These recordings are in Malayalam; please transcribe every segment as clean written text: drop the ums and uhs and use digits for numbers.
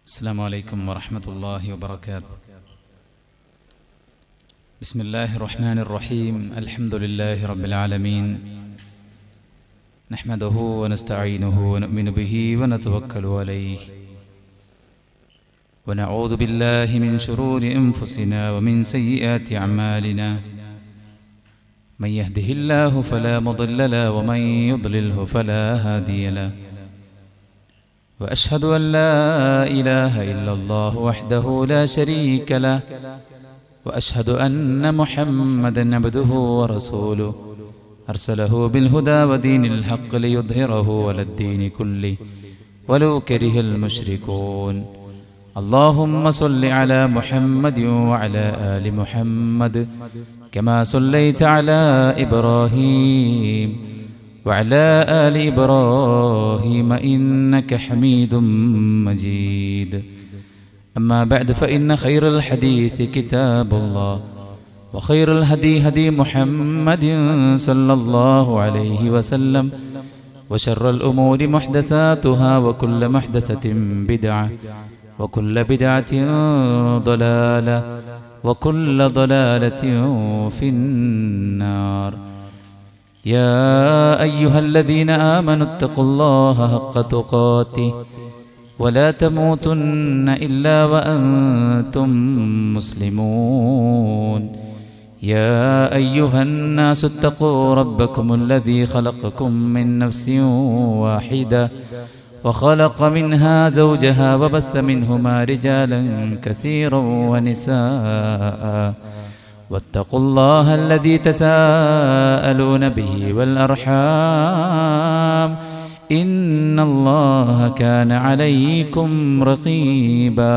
السلام عليكم ورحمة الله وبركاته. بسم الله الرحمن الرحيم. الحمد لله رب العالمين، نحمده ونستعينه ونؤمن به ونتوكل عليه، ونعوذ بالله من شرور أنفسنا ومن سيئات أعمالنا. من يهده الله فلا مضل له ومن يضلله فلا هادي له. وأشهد أن لا إله إلا الله وحده لا شريك له، وأشهد أن محمدا عبده ورسوله أرسله بالهدى ودين الحق ليظهره على الدين كله ولو كره المشركون. اللهم صل على محمد وعلى آل محمد كما صليت على إبراهيم وعلى آل إبراهيم إنك حميد مجيد. أما بعد، فإن خير الحديث كتاب الله، وخير الهدي هدي محمد صلى الله عليه وسلم، وشر الأمور محدثاتها، وكل محدثة بدعة، وكل بدعة ضلالة، وكل ضلالة في النار. يا أيها الذين آمنوا اتقوا الله حق تقاته ولا تموتن إلا وأنتم مسلمون. يا أيها الناس اتقوا ربكم الذي خلقكم من نفس واحدة وخلق منها زوجها وبث منهما رجالا كثيرا ونساء، واتقوا الله الذي تساءلون به والأرحام إن الله كان عليكم رقيبا.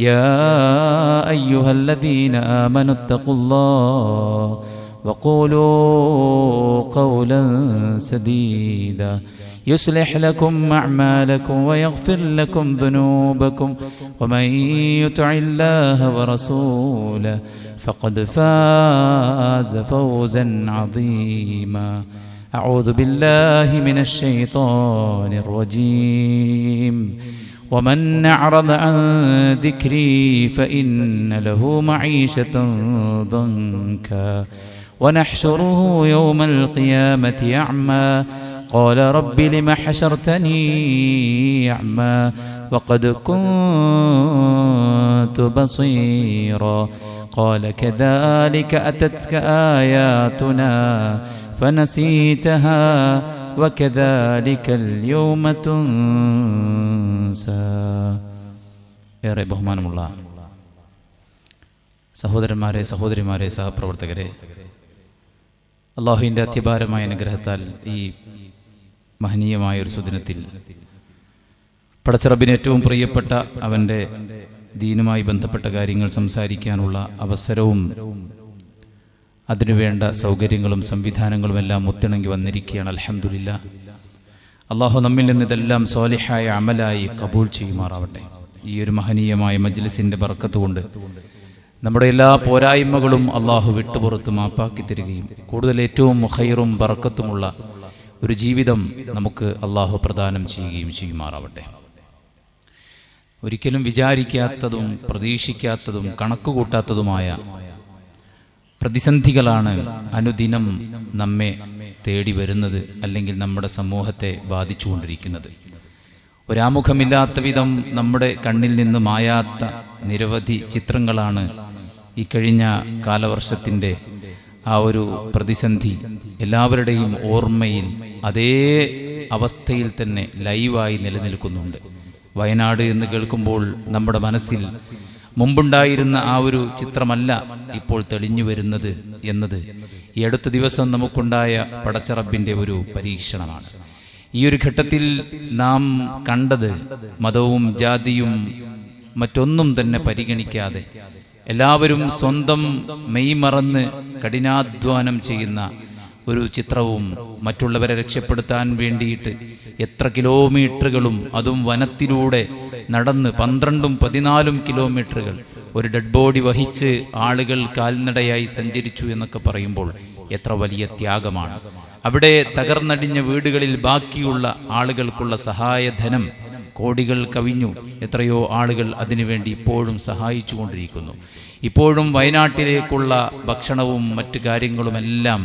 يا أيها الذين آمنوا اتقوا الله وقولوا قولا سديدا يصلح لكم أعمالكم ويغفر لكم ذنوبكم، ومن يطع الله ورسوله فقد فاز فوزا عظيما. أعوذ بالله من الشيطان الرجيم. ومن أعرض عن ذكري فإن له معيشة ضنكا ونحشره يوم القيامة أعمى قال رب لم حشرتني أعمى وقد كنت بصيرا قال كذلك أتتك آياتنا فنسيتها وكذلك اليوم تنسى. ഏറെ ബഹുമാനമുള്ള സഹോദരന്മാരെ, സഹോദരിമാരെ, സഹപ്രവർത്തകരെ, അള്ളാഹുവിൻ്റെ അത്യപാരമായ അനുഗ്രഹത്താൽ ഈ മഹനീയമായ ഒരു സുദിനത്തിൽ പടച്ചറബിന് ഏറ്റവും പ്രിയപ്പെട്ട അവൻ്റെ ദീനുമായി ബന്ധപ്പെട്ട കാര്യങ്ങൾ സംസാരിക്കാനുള്ള അവസരവും അതിനുവേണ്ട സൗകര്യങ്ങളും സംവിധാനങ്ങളും എല്ലാം ഒത്തിണങ്ങി വന്നിരിക്കുകയാണ്. അൽഹംദുലില്ലാ. അള്ളാഹു നമ്മിൽ നിന്ന് ഇതെല്ലാം സ്വാലിഹായ അമലായി കബൂൽ ചെയ്യുമാറാവട്ടെ. ഈ ഒരു മഹനീയമായ മജ്ലിസിൻ്റെ ബർക്കത്ത് കൊണ്ട് നമ്മുടെ എല്ലാ പോരായ്മകളും അള്ളാഹു വിട്ടുപുറത്ത് മാപ്പാക്കി തരികയും കൂടുതൽ ഏറ്റവും ഖൈറും ബർക്കത്തുമുള്ള ഒരു ജീവിതം നമുക്ക് അള്ളാഹു പ്രദാനം ചെയ്യുകയും ചെയ്യുമാറാവട്ടെ. ഒരിക്കലും വിചാരിക്കാത്തതും പ്രതീക്ഷിക്കാത്തതും കണക്കുകൂട്ടാത്തതുമായ പ്രതിസന്ധികളാണ് അനുദിനം നമ്മെ തേടി വരുന്നത്, അല്ലെങ്കിൽ നമ്മുടെ സമൂഹത്തെ ബാധിച്ചുകൊണ്ടിരിക്കുന്നത്. ഒരാമുഖമില്ലാത്ത വിധം നമ്മുടെ കണ്ണിൽ നിന്ന് മായാത്ത നിരവധി ചിത്രങ്ങളാണ് ഈ കഴിഞ്ഞ കാലവർഷത്തിൻ്റെ ആ ഒരു പ്രതിസന്ധി എല്ലാവരുടെയും ഓർമ്മയിൽ അതേ അവസ്ഥയിൽ തന്നെ ലൈവായി നിലനിൽക്കുന്നുണ്ട്. വയനാട് എന്ന് കേൾക്കുമ്പോൾ നമ്മുടെ മനസ്സിൽ മുമ്പുണ്ടായിരുന്ന ആ ഒരു ചിത്രമല്ല ഇപ്പോൾ തെളിഞ്ഞു വരുന്നത് എന്നത് ഈ അടുത്ത ദിവസം നമുക്കുണ്ടായ പടച്ചറബിൻ്റെ ഒരു പരീക്ഷണമാണ്. ഈ ഒരു ഘട്ടത്തിൽ നാം കണ്ടത് മതവും ജാതിയും മറ്റൊന്നും തന്നെ പരിഗണിക്കാതെ എല്ലാവരും സ്വന്തം മെയ്മറന്ന് കഠിനാധ്വാനം ചെയ്യുന്ന ഒരു ചിത്രവും മറ്റുള്ളവരെ രക്ഷപ്പെടുത്താൻ വേണ്ടിയിട്ട് എത്ര കിലോമീറ്ററുകളും അതും വനത്തിലൂടെ നടന്ന് 12-14 കിലോമീറ്ററുകൾ ഒരു ഡെഡ് ബോഡി വഹിച്ച് ആളുകൾ കാൽനടയായി സഞ്ചരിച്ചു എന്നൊക്കെ പറയുമ്പോൾ എത്ര വലിയ ത്യാഗമാണ്. അവിടെ തകർന്നടിഞ്ഞ വീടുകളിൽ ബാക്കിയുള്ള ആളുകൾക്കുള്ള സഹായധനം കോടികൾ കവിഞ്ഞു. എത്രയോ ആളുകൾ അതിനുവേണ്ടി ഇപ്പോഴും സഹായിച്ചു കൊണ്ടിരിക്കുന്നു. ഇപ്പോഴും വയനാട്ടിലേക്കുള്ള ഭക്ഷണവും മറ്റു കാര്യങ്ങളുമെല്ലാം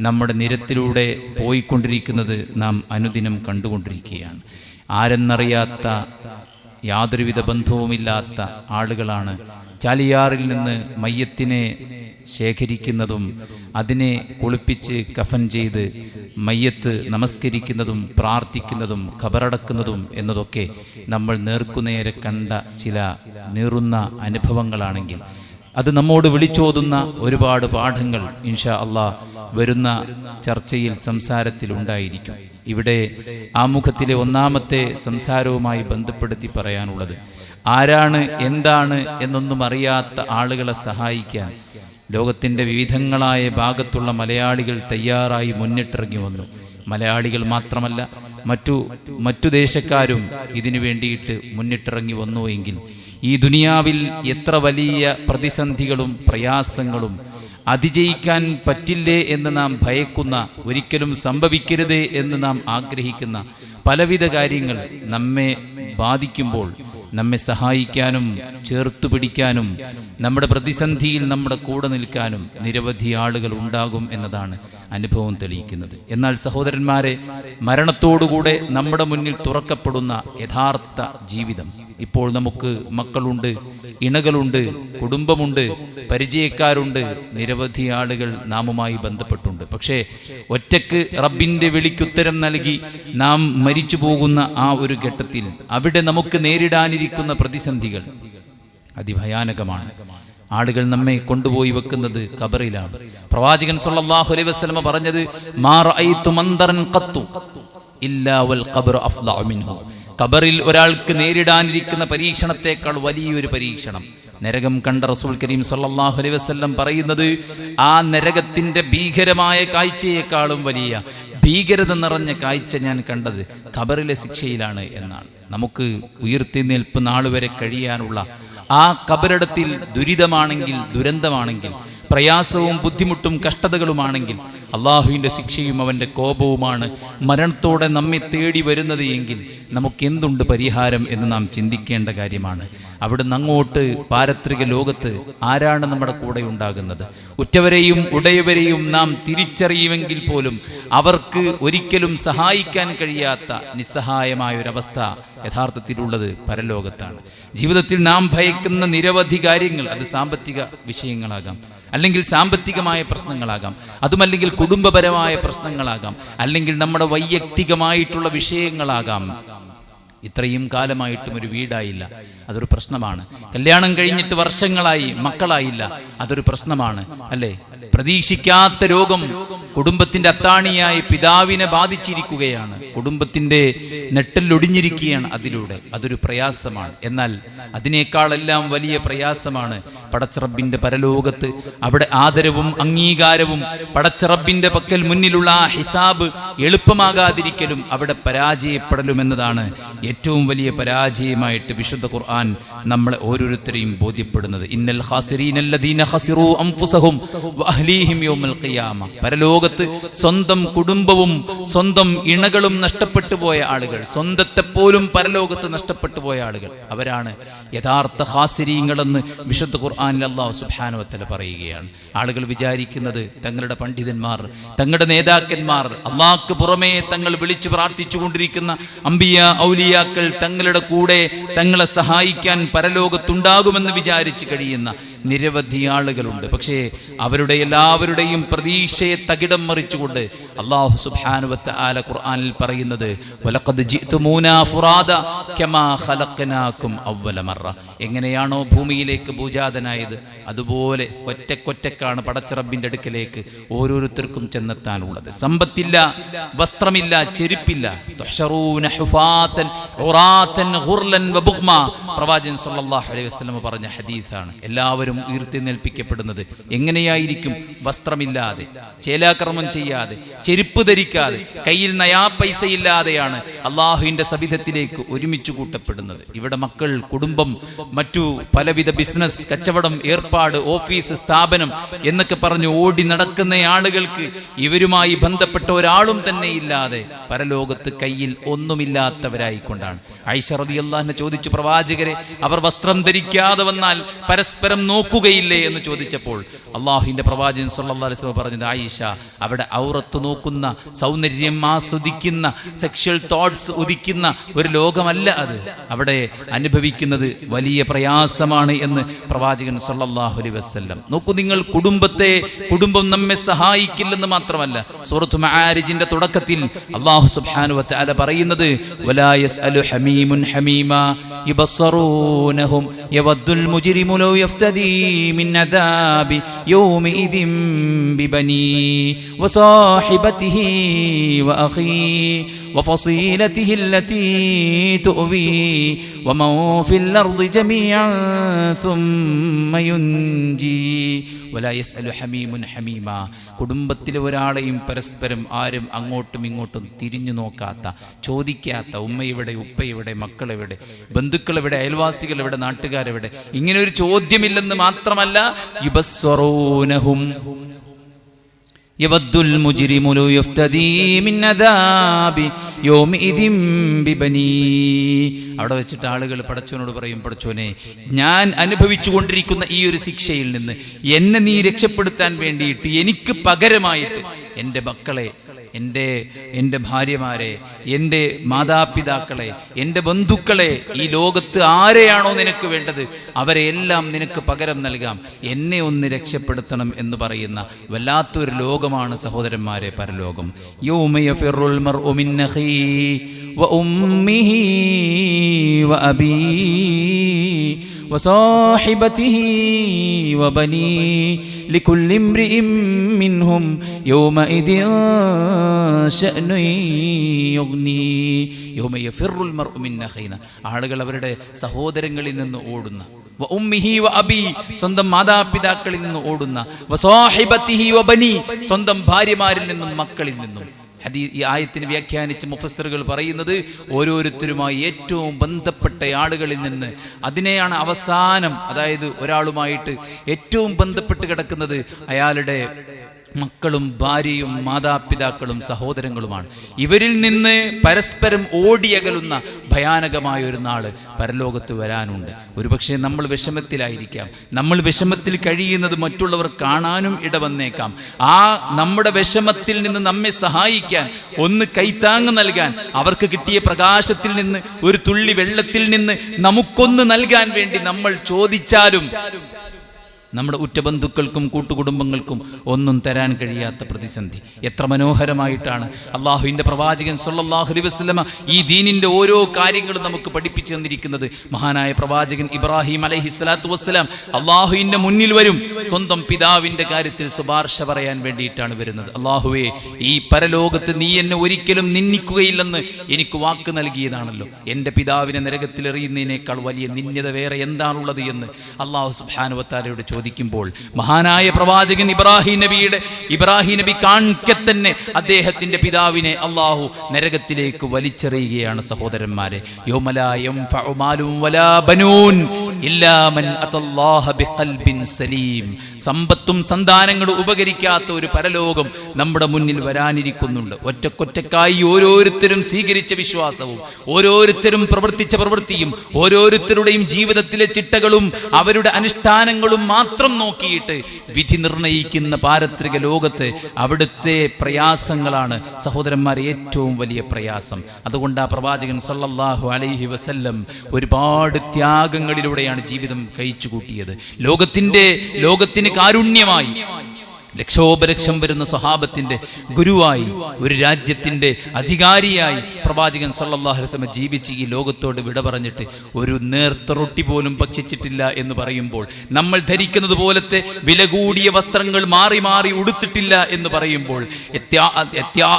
നമ്മുടെ നിരത്തിലൂടെ പോയിക്കൊണ്ടിരിക്കുന്നത് നാം അനുദിനം കണ്ടുകൊണ്ടിരിക്കുകയാണ്. ആരെന്നറിയാത്ത, യാതൊരുവിധ ബന്ധവുമില്ലാത്ത ആളുകളാണ് ചാലിയാറിൽ നിന്ന് മയ്യത്തിനെ ശേഖരിക്കുന്നതും അതിനെ കുളിപ്പിച്ച് കഫൻ ചെയ്ത് മയ്യത്ത് നമസ്കരിക്കുന്നതും പ്രാർത്ഥിക്കുന്നതും ഖബറടക്കുന്നതും എന്നതൊക്കെ നമ്മൾ നേർക്കുനേരെ കണ്ട ചില നീറുന്ന അനുഭവങ്ങളാണെങ്കിൽ അത് നമ്മോട് വിളിച്ചോതുന്ന ഒരുപാട് പാഠങ്ങൾ ഇൻഷാ അള്ളാഹ് വരുന്ന ചർച്ചയിൽ സംസാരത്തിൽ ഉണ്ടായിരിക്കും. ഇവിടെ ആമുഖത്തിലെ ഒന്നാമത്തെ സംസാരവുമായി ബന്ധപ്പെടുത്തി പറയാനുള്ളത്, ആരാണ് എന്താണ് എന്നൊന്നും അറിയാത്ത ആളുകളെ സഹായിക്കാൻ ലോകത്തിൻ്റെ വിവിധങ്ങളായ ഭാഗത്തുള്ള മലയാളികൾ തയ്യാറായി മുന്നിട്ടിറങ്ങി വന്നു. മലയാളികൾ മാത്രമല്ല, മറ്റു ദേശക്കാരും ഇതിനു വേണ്ടിയിട്ട് മുന്നിട്ടിറങ്ങി വന്നു എങ്കിൽ ഈ ദുനിയാവിൽ എത്ര വലിയ പ്രതിസന്ധികളും പ്രയാസങ്ങളും അതിജയിക്കാൻ പറ്റില്ലേ എന്ന് നാം ഭയക്കുന്ന, ഒരിക്കലും സംഭവിക്കരുതേ എന്ന് നാം ആഗ്രഹിക്കുന്ന പലവിധ കാര്യങ്ങൾ നമ്മെ ബാധിക്കുമ്പോൾ നമ്മെ സഹായിക്കാനും ചേർത്തു പിടിക്കാനും നമ്മുടെ പ്രതിസന്ധിയിൽ നമ്മുടെ കൂടെ നിൽക്കാനും നിരവധി ആളുകൾ ഉണ്ടാകും എന്നതാണ് അനുഭവം തെളിയിക്കുന്നത്. എന്നാൽ സഹോദരന്മാരെ, മരണത്തോടുകൂടെ നമ്മുടെ മുന്നിൽ തുറക്കപ്പെടുന്ന യഥാർത്ഥ ജീവിതം. ഇപ്പോൾ നമുക്ക് മക്കളുണ്ട്, ഇണകളുണ്ട്, കുടുംബമുണ്ട്, പരിചയക്കാരുണ്ട്, നിരവധി ആളുകൾ നാമുമായി ബന്ധപ്പെട്ടുണ്ട്. പക്ഷേ ഒറ്റക്ക് റബ്ബിൻ്റെ വിളിക്കുത്തരം നൽകി നാം മരിച്ചു പോകുന്ന ആ ഒരു ഘട്ടത്തിൽ അവിടെ നമുക്ക് നേരിടാനിരിക്കുന്ന പ്രതിസന്ധികൾ അതിഭയാനകമാണ്. ആളുകൾ നമ്മെ കൊണ്ടുപോയി വെക്കുന്നത് ഖബറിലാണ്. പ്രവാചകൻ സല്ലല്ലാഹു അലൈഹി വസല്ലം പറഞ്ഞത്, മാ റഅയ്തു മൻദറൻ ഖത്തു ഇല്ലാ വൽ ഖബ്റു അഫ്ളഉ മിൻഹു. ഖബറിൽ ഒരാൾക്ക് നേരിടാനിരിക്കുന്ന പരീക്ഷണത്തെക്കാൾ വലിയൊരു പരീക്ഷണം നരകം കണ്ട റസൂൽ കരീം സല്ലല്ലാഹു അലൈഹി വസല്ലം പറയുന്നത്, ആ നരകത്തിന്റെ ഭീകരമായ കാഴ്ചയെക്കാളും വലിയ ഭീകരത നിറഞ്ഞ കാഴ്ച ഞാൻ കണ്ടത് ഖബറിലെ ശിക്ഷയിലാണ് എന്നാണ്. നമുക്ക് ഉയർത്തെഴുന്നേൽപ്പ് നാൾ വരെ കഴിയാനുള്ള ആ ഖബറിടത്തിൽ ദുരിതമാണെങ്കിൽ, ദുരന്തമാണെങ്കിൽ, പ്രയാസവും ബുദ്ധിമുട്ടും കഷ്ടതകളുമാണെങ്കിൽ അള്ളാഹുവിൻ്റെ ശിക്ഷയും അവൻ്റെ കോപവുമാണ് മരണത്തോടെ നമ്മെ തേടി വരുന്നത് എങ്കിൽ നമുക്കെന്തുണ്ട് പരിഹാരം എന്ന് നാം ചിന്തിക്കേണ്ട കാര്യമാണ്. അവിടുന്ന് അങ്ങോട്ട് പാരത്രിക ലോകത്ത് ആരാണ് നമ്മുടെ കൂടെ ഉണ്ടാകുന്നത്? ഉറ്റവരെയും ഉടയവരെയും നാം തിരിച്ചറിയുമെങ്കിൽ പോലും അവർക്ക് ഒരിക്കലും സഹായിക്കാൻ കഴിയാത്ത നിസ്സഹായമായൊരവസ്ഥ യഥാർത്ഥത്തിലുള്ളത് പരലോകത്താണ്. ജീവിതത്തിൽ നാം ഭയക്കുന്ന നിരവധി കാര്യങ്ങൾ, അത് സാമ്പത്തിക വിഷയങ്ങളാകാം, അല്ലെങ്കിൽ സാമ്പത്തികമായ പ്രശ്നങ്ങളാകാം, അതുമല്ലെങ്കിൽ കുടുംബപരമായ പ്രശ്നങ്ങളാകാം, അല്ലെങ്കിൽ നമ്മുടെ വൈയക്തികമായിട്ടുള്ള വിഷയങ്ങളാകാം. ഇത്രയും കാലമായിട്ടും ഒരു വീടായില്ല, അതൊരു പ്രശ്നമാണ്. കല്യാണം കഴിഞ്ഞിട്ട് വർഷങ്ങളായി മക്കളായില്ല, അതൊരു പ്രശ്നമാണ്, അല്ലേ? പ്രതീക്ഷിക്കാത്ത രോഗം കുടുംബത്തിന്റെ അത്താണിയായി പിതാവിനെ ബാധിച്ചിരിക്കുകയാണ്, കുടുംബത്തിന്റെ നെട്ടലൊടിഞ്ഞിരിക്കുകയാണ് അതിലൂടെ, അതൊരു പ്രയാസമാണ്. എന്നാൽ അതിനേക്കാളെല്ലാം വലിയ പ്രയാസമാണ് പടച്ചറബിന്റെ പരലോകത്ത്. അവിടെ ആദരവും അംഗീകാരവും പടച്ചറബിന്റെ പക്കൽ മുന്നിലുള്ള ആ ഹിസാബ് എളുപ്പമാകാതിരിക്കലും അവിടെ പരാജയപ്പെടലും എന്നതാണ് ഏറ്റവും വലിയ പരാജയമായിട്ട് വിശുദ്ധ ഖുർആൻ നമ്മളെ ഓരോരുത്തരെയും ബോധ്യപ്പെടുന്നത്. ഇന്നൽ ഖാസിരീനല്ലദീന ഖസിറൂ അൻഫുസഹും വഅഹ്ലീഹിം യൗമൽ ഖിയാമ. പരലോകത്ത് സ്വന്തം കുടുംബവും സ്വന്തം ഇണകളും നഷ്ടപ്പെട്ടു പോയ ആളുകൾ, സ്വന്തത്തെ പോലും പരലോകത്ത് നഷ്ടപ്പെട്ടു പോയ ആളുകൾ, അവരാണ് യഥാർത്ഥ ഖാസിരീങ്ങളെന്ന് വിശുദ്ധ ഖുർആനിൽ അല്ലാഹു സുബ്ഹാനഹു വതആല പറയുകയാണ്. ആളുകൾ വിചാരിക്കുന്നത് തങ്ങളുടെ പണ്ഡിതന്മാർ, തങ്ങളുടെ നേതാക്കന്മാർ, അല്ലാഹുവിന് പുറമേ തങ്ങൾ വിളിച്ചു പ്രാർത്ഥിച്ചു കൊണ്ടിരിക്കുന്ന അംബിയ ഔലിയാക്കൾ തങ്ങളുടെ കൂടെ തങ്ങളെ സഹായിക്കാൻ പരലോകത്തുണ്ടാകുമെന്ന് വിചാരിച്ച് കഴിയുന്ന നിരവധി ആളുകളുണ്ട്. പക്ഷേ അവരുടെ എല്ലാവരുടെയും പ്രതീക്ഷയെ തകിടം മറിച്ചുകൊണ്ട് അല്ലാഹു സുബ്ഹാനഹു വതആല ഖുർആനിൽ പറയുന്നത്, വലഖദ് ജിഅ്തുമൂനാ ഫുറാദ കമാ ഖലഖനാകും അവ്വല മറ. എങ്ങനെയാണോ ഭൂമിയിലേക്ക് ഭൂജാതനായത് അതുപോലെ ഒറ്റക്കൊറ്റക്കാണ് പടച്ചറബിന്റെ അടുക്കലേക്ക് ഓരോരുത്തർക്കും ചെന്നെത്താനുള്ളത്. സമ്പത്തില്ല, വസ്ത്രമില്ല, ചെരുപ്പില്ല. തുഹ്ശറൂന ഹുഫാതൻ ഉറാതൻ ഗുർലൻ വബുഗ്മ. പ്രവാചകൻ സല്ലല്ലാഹു അലൈഹി വസല്ലം പറഞ്ഞ ഹദീസാണ്. എല്ലാവരും എല്ലാവരും ഉയർത്തെഴുന്നേൽപ്പിക്കപ്പെടുന്നത്. എങ്ങനെയായിരിക്കും? വസ്ത്രമില്ലാതെ, ചേലാക്രമം ചെയ്യാതെ, ചെരുപ്പ് ധരിക്കാതെ, കയ്യിൽ നയാ പൈസയില്ലാതെയാണ് അള്ളാഹുവിൻ്റെ സവിധത്തിലേക്ക് ഒരുമിച്ച് കൂട്ടപ്പെടുന്നത്. ഇവിടെ മക്കൾ, കുടുംബം, മറ്റു പലവിധ ബിസിനസ്, കച്ചവടം, ഏർപ്പാട്, ഓഫീസ്, സ്ഥാപനം എന്നൊക്കെ പറഞ്ഞ് ഓടി നടക്കുന്ന ആളുകൾക്ക് ഇവരുമായി ബന്ധപ്പെട്ട ഒരാളും തന്നെ ഇല്ലാതെ പരലോകത്ത് കയ്യിൽ ഒന്നുമില്ലാത്തവരായിക്കൊണ്ടാണ്. ആയിഷ റളിയല്ലാഹു അൻഹ ചോദിച്ചു, പ്രവാചകരെ, അവർ വസ്ത്രം ധരിക്കാതെ വന്നാൽ പരസ്പരം നോക്കുകയില്ലേ എന്ന് ചോദിച്ചപ്പോൾ അള്ളാഹുവിന്റെ പ്രവാചകൻ സല്ലല്ലാഹു അലൈഹി വസല്ലം പറഞ്ഞത്, ആയിഷ, അവിടെ ഔറത്ത് നോക്കുന്ന, സൗന്ദര്യം ആസ്വദിക്കുന്ന, സെക്ഷൽ തോട്ട്സ് ഉദിക്കുന്ന ഒരു ലോകമല്ല അത്. അവിടെ അനുഭവിക്കുന്നത് വലിയ പ്രയാസമാണ് എന്ന് പ്രവാചകൻ സല്ലല്ലാഹു അലൈഹി വസല്ലം. നോക്കൂ നിങ്ങൾ, കുടുംബം നമ്മെ സഹായിക്കില്ലെന്ന് മാത്രമല്ല, സൂറത്ത് മആരിജിന്റെ തുടക്കത്തിൽ അല്ലാഹു സുബ്ഹാനഹു വ തആല പറയുന്നത്, വലാ യസ്അലു ഹമീമുൻ ഹമീമാ യബസ്സറൂനഹും യവദ്ദുൽ മുജ്രിമു ലൗ യഫ്തദീ മിൻ അദാബി യൗമിഇദിൻ ബിബനീ വസാഹിബതിഹി വഅഖീ വഫസീലതിഹി അല്ലതീ തുവീ വമൻ ഫിൽ അർളി ജമീഅൻ സുമ്മ യുൻജീ വലാ യസ്അലു ഹമീമുൻ ഹമീമാ. കുടുംബത്തിലെ ഒരാളെയും പരസ്പരം ആരും അങ്ങോട്ടും ഇങ്ങോട്ടും തിരിഞ്ഞു നോക്കാത്ത, ചോദിക്കാത്ത, ഉമ്മയെവിടെ, ഉപ്പയെവിടെ, മക്കളെവിടെ, ബന്ധുക്കളെവിടെ, അയൽവാസികളെവിടെ, നാട്ടുകാരെവിടെ, ഇങ്ങനെ ഒരു ചോദ്യമില്ലെന്ന് മാത്രമല്ല, യുബസ്സറൂനഹും യവദ്ദുൽ മുജ്രിമു ലൗ യഫ്തദീ മിൻ അദാബി യൗമിഇദിൻ ബിബനീ. അവിടെ വെച്ചിട്ട് ആളുകൾ പടച്ചവനോട് പറയും, പടച്ചവനെ, ഞാൻ അനുഭവിച്ചു കൊണ്ടിരിക്കുന്ന ഈ ഒരു ശിക്ഷയിൽ നിന്ന് എന്നെ നീ രക്ഷപ്പെടുത്താൻ വേണ്ടിയിട്ട് എനിക്ക് പകരമായിട്ട് എൻ്റെ മക്കളെ, എൻ്റെ ഭാര്യമാരെ, എൻ്റെ മാതാപിതാക്കളെ, എൻ്റെ ബന്ധുക്കളെ, ഈ ലോകത്ത് ആരെയാണോ നിനക്ക് വേണ്ടത് അവരെ എല്ലാം നിനക്ക് പകരം നൽകാം, എന്നെ ഒന്ന് രക്ഷപ്പെടുത്തണം എന്ന് പറയുന്ന വല്ലാത്തൊരു ലോകമാണ് സഹോദരന്മാരെ പരലോകം. യൗമ യഫിറുൽ മർഉ മിൻ അഖീഹി വ ഉമ്മിഹി വ അബീഹി വസാഹിബതിഹി വബനീ ലികുല്ലി ഇംറിഇൻ മിൻഹും യൗമഇദിൻ ശഅ്നുൻ യുഗ്നീ. യൗമ യഫിറുൽ മർഉ മിൻ അഖീഹി, ആളുകൾ അവരുടെ സഹോദരങ്ങളിൽ നിന്ന് ഓടുന്ന, വ ഉമ്മിഹി വ അബീ, സ്വന്തം മാതാപിതാക്കളിൽ നിന്ന് ഓടുന്ന, വസാഹിബതിഹി വബനീ, സ്വന്തം ഭാര്യമാരിൽ നിന്നും മക്കളിൽ നിന്നും. ഈ ആയത്തിന് വ്യാഖ്യാനിച്ച് മുഫസ്സിറുകൾ പറയുന്നത്, ഓരോരുത്തരുമായി ഏറ്റവും ബന്ധപ്പെട്ട ആളുകളിൽ നിന്ന്, അതിനെയാണ് അവസാനം, അതായത് ഒരാളുമായിട്ട് ഏറ്റവും ബന്ധപ്പെട്ട് കിടക്കുന്നത് അയാളുടെ മക്കളും ഭാര്യയും മാതാപിതാക്കളും സഹോദരങ്ങളുമാണ്. ഇവരിൽ നിന്ന് പരസ്പരം ഓടിയകലുന്ന ഭയാനകമായ ഒരു നാള് പരലോകത്ത് വരാനുണ്ട്. ഒരുപക്ഷെ നമ്മൾ വിഷമത്തിലായിരിക്കാം, നമ്മൾ വിഷമത്തിൽ കഴിയുന്നത് മറ്റുള്ളവർ കാണാനും ഇടവന്നേക്കാം. ആ നമ്മുടെ വിഷമത്തിൽ നിന്ന് നമ്മെ സഹായിക്കാൻ, ഒന്ന് കൈത്താങ്ങ് നൽകാൻ, അവർക്ക് കിട്ടിയ പ്രകാശത്തിൽ നിന്ന്, ഒരു തുള്ളി വെള്ളത്തിൽ നിന്ന് നമുക്കൊന്ന് നൽകാൻ വേണ്ടി നമ്മൾ ചോദിച്ചാലും നമ്മുടെ ഉറ്റബന്ധുക്കൾക്കും കൂട്ടുകുടുംബങ്ങൾക്കും ഒന്നും തരാൻ കഴിയാത്ത പ്രതിസന്ധി. എത്ര മനോഹരമായിട്ടാണ് അള്ളാഹുവിൻ്റെ പ്രവാചകൻ സല്ലല്ലാഹു അലൈഹി വസല്ലമ ഈ ദീനിൻ്റെ ഓരോ കാര്യങ്ങളും നമുക്ക് പഠിപ്പിച്ചു തന്നിരിക്കുന്നത്. മഹാനായ പ്രവാചകൻ ഇബ്രാഹിം അലൈഹിസ്സലാത്തു വസ്സലാം അള്ളാഹുവിൻ്റെ മുന്നിൽ വരും, സ്വന്തം പിതാവിൻ്റെ കാര്യത്തിൽ ശുപാർശ പറയാൻ വേണ്ടിയിട്ടാണ് വരുന്നത്. അള്ളാഹുവേ, ഈ പരലോകത്ത് നീ എന്നെ ഒരിക്കലും നിന്ദിക്കുകയില്ലെന്ന് എനിക്ക് വാക്ക് നൽകിയതാണല്ലോ, എൻ്റെ പിതാവിനെ നരകത്തിൽ എറിയുന്നതിനേക്കാൾ വലിയ നിന്യത വേറെ എന്താണുള്ളത് എന്ന് അള്ളാഹു സുബ്ഹാനഹു വ തആലയോട് ചോദിക്കുമ്പോൾ, മഹാനായ പ്രവാചകൻ ഇബ്രാഹിം നബി കാണിക്കെ തന്നെ അദ്ദേഹത്തിന്റെ പിതാവിനെ അള്ളാഹു നരകത്തിലേക്ക് വലിച്ചെറിയുകയാണ്. സഹോദരന്മാരെ, യൗമ ലാ യൻഫഉ മാലും വലാ ബനൂൻ ഇല്ലാ മൻ അതല്ലാഹ ബിഖൽബിൻ സലീം. സമ്പത്തും സന്താനങ്ങളും ഉപകരിക്കാത്ത ഒരു പരലോകം നമ്മുടെ മുന്നിൽ വരാനിരിക്കുന്നുണ്ട്. ഒറ്റക്കൊറ്റക്കായി ഓരോരുത്തരും സ്വീകരിച്ച വിശ്വാസവും, ഓരോരുത്തരും പ്രവർത്തിച്ച പ്രവൃത്തിയും, ഓരോരുത്തരുടെയും ജീവിതത്തിലെ ചിട്ടകളും അവരുടെ അനുഷ്ഠാനങ്ങളും മാത്രം നോക്കിയിട്ട് വിധി നിർണയിക്കുന്ന പാരത്രിക ലോകത്ത് അവിടുത്തെ പ്രയാസങ്ങളാണ് സഹോദരന്മാരെ ഏറ്റവും വലിയ പ്രയാസം. അതുകൊണ്ട് ആ പ്രവാചകൻ സല്ലല്ലാഹു അലൈഹി വസല്ലം ഒരുപാട് ത്യാഗങ്ങളിലൂടെയാണ് ജീവിതം കഴിച്ചു കൂട്ടിയത്. ലോകത്തിന് കാരുണ്യമായി ലക്ഷോപലക്ഷം വരുന്ന സ്വഹാബത്തിന്റെ ഗുരുവായി, ഒരു രാജ്യത്തിന്റെ അധികാരിയായി പ്രവാചകൻ സല്ലല്ലാഹു അലൈഹി വസല്ലം ജീവിച്ച് ഈ ലോകത്തോട് വിട പറഞ്ഞിട്ട് ഒരു നേർത്ത റൊട്ടി പോലും ഭക്ഷിച്ചിട്ടില്ല എന്ന് പറയുമ്പോൾ, നമ്മൾ ധരിക്കുന്നത് പോലത്തെ വില കൂടിയ വസ്ത്രങ്ങൾ മാറി മാറി ഉടുത്തിട്ടില്ല എന്ന് പറയുമ്പോൾ,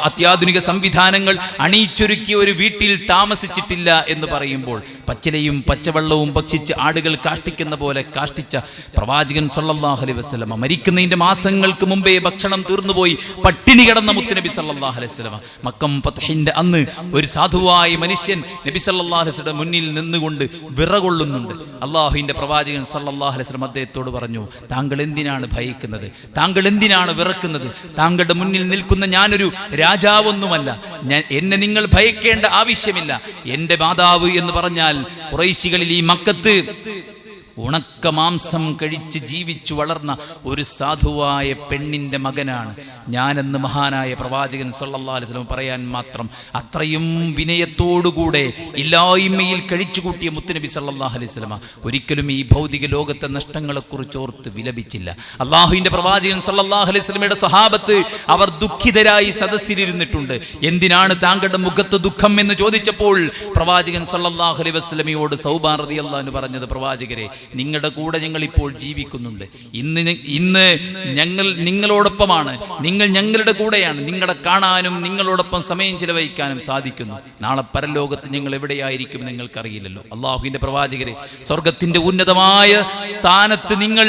അത്യാധുനിക സംവിധാനങ്ങൾ അണിയിച്ചൊരുക്കിയ ഒരു വീട്ടിൽ താമസിച്ചിട്ടില്ല എന്ന് പറയുമ്പോൾ, പച്ചിലയും പച്ചവെള്ളവും ഭക്ഷിച്ച് ആടുകൾ കാഷ്ടിക്കുന്ന പോലെ കാഷ്ടിച്ച പ്രവാചകൻ സല്ലല്ലാഹു അലൈഹി വസല്ലം മരിക്കുന്നതിന്റെ മാസങ്ങൾക്ക് മുമ്പേ ഭക്ഷണം തീർന്നുപോയി പട്ടിണി കിടന്ന മുത്തുനബി സല്ലല്ലാഹു അലൈഹി വസല്ലം മക്കം ഫത്ഹിന്റെ അന്ന് ഒരു സാധുവായ മനുഷ്യൻ നബി സല്ലല്ലാഹു അലൈഹി വസല്ലം മുന്നിൽ നിന്നുകൊണ്ട് വിറകൊള്ളുന്നുണ്ട്. അള്ളാഹുവിന്റെ പ്രവാചകൻ സല്ലല്ലാഹു അലൈഹി വസല്ലം അദ്ദേഹത്തോട് പറഞ്ഞു, താങ്കൾ എന്തിനാണ് ഭയക്കുന്നത്? താങ്കൾ എന്തിനാണ് വിറക്കുന്നത്? താങ്കളുടെ മുന്നിൽ നിൽക്കുന്ന ഞാനൊരു രാജാവൊന്നുമല്ല. എന്നെ നിങ്ങൾ ഭയക്കേണ്ട ആവശ്യമില്ല. എന്റെ മാതാവ് എന്ന് പറഞ്ഞാൽ ഖുറൈശികളിൽ ഈ മക്കത്ത് ഉണക്ക മാംസം കഴിച്ച് ജീവിച്ചു വളർന്ന ഒരു സാധുവായ പെണ്ണിന്റെ മകനാണ് ഞാനെന്ന് മഹാനായ പ്രവാചകൻ സല്ലല്ലാഹു അലൈഹി വസല്ലം പറയാൻ മാത്രം അത്രയും വിനയത്തോടുകൂടെ ഇല്ലായ്മയിൽ കഴിച്ചുകൂട്ടിയ മുത്തുനബി സല്ലല്ലാഹു അലൈഹി വസല്ലം ഒരിക്കലും ഈ ഭൗതിക ലോകത്തെ നഷ്ടങ്ങളെക്കുറിച്ച് ഓർത്ത് വിലപിച്ചില്ല. അള്ളാഹുവിന്റെ പ്രവാചകൻ സല്ലല്ലാഹു അലൈഹി വസല്ലമയുടെ സ്വഹാബത്ത് അവർ ദുഃഖിതരായി സദസ്സിലിരുന്നിട്ടുണ്ട്. എന്തിനാണ് താങ്കളുടെ മുഖത്ത് ദുഃഖം എന്ന് ചോദിച്ചപ്പോൾ പ്രവാചകൻ സല്ലല്ലാഹു അലൈഹി വസല്ലമയോട് സൗബാൻ റളിയല്ലാഹു അൻഹു പറഞ്ഞത്, പ്രവാചകരെ, നിങ്ങളുടെ കൂടെ ഞങ്ങൾ ഇപ്പോൾ ജീവിക്കുന്നുണ്ട്. ഇന്ന് ഞങ്ങൾ നിങ്ങളോടൊപ്പമാണ്, നിങ്ങൾ ഞങ്ങളുടെ കൂടെയാണ്. നിങ്ങളെ കാണാനും നിങ്ങളോടൊപ്പം സമയം ചിലവഴിക്കാനും സാധിക്കുന്നു. നാളെ പരലോകത്ത് ഞങ്ങൾ എവിടെയായിരിക്കും നിങ്ങൾക്കറിയില്ലല്ലോ. അള്ളാഹുവിന്റെ പ്രവാചകരെ, സ്വർഗത്തിന്റെ ഉന്നതമായ സ്ഥാനത്ത് നിങ്ങൾ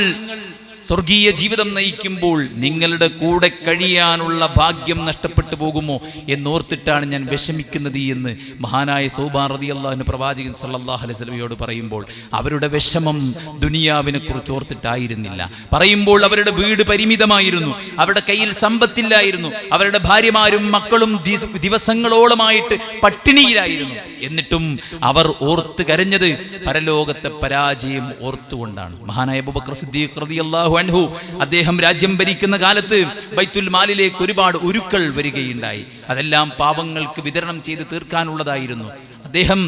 സ്വർഗീയ ജീവിതം നയിക്കുമ്പോൾ നിങ്ങളുടെ കൂടെ കഴിയാനുള്ള ഭാഗ്യം നഷ്ടപ്പെട്ടു പോകുമോ എന്നോർത്തിട്ടാണ് ഞാൻ വിഷമിക്കുന്നത് എന്ന് മഹാനായ സൗബാൻ റളിയല്ലാഹു അൻഹു പ്രവാചകൻ സല്ലല്ലാഹു അലൈഹി വസല്ലമയോട് പറയുമ്പോൾ അവരുടെ വിഷമം ദുനിയാവിനെ കുറിച്ച് ഓർത്തിട്ടായിരുന്നില്ല. പറയുമ്പോൾ അവരുടെ വീട് പരിമിതമായിരുന്നു, അവരുടെ കയ്യിൽ സമ്പത്തില്ലായിരുന്നു, അവരുടെ ഭാര്യമാരും മക്കളും ദിവസങ്ങളോളമായിട്ട് പട്ടിണിയിലായിരുന്നു. എന്നിട്ടും അവർ ഓർത്ത് കരഞ്ഞത് പരലോകത്തെ പരാജയം ഓർത്തുകൊണ്ടാണ്. മഹാനായ അബൂബക്കർ സിദ്ദീഖ് റളിയല്ലാഹു അൻഹു അദ്ദേഹം രാജ്യം ഭരിക്കുന്ന കാലത്ത് ബൈത്തുൽ മാലിലേക്ക് ഒരുപാട് ഉരുക്കൾ വരികയുണ്ടായി. അതെല്ലാം പാവങ്ങൾക്ക് വിതരണം ചെയ്ത് തീർക്കാനുള്ളതായിരുന്നു. അദ്ദേഹം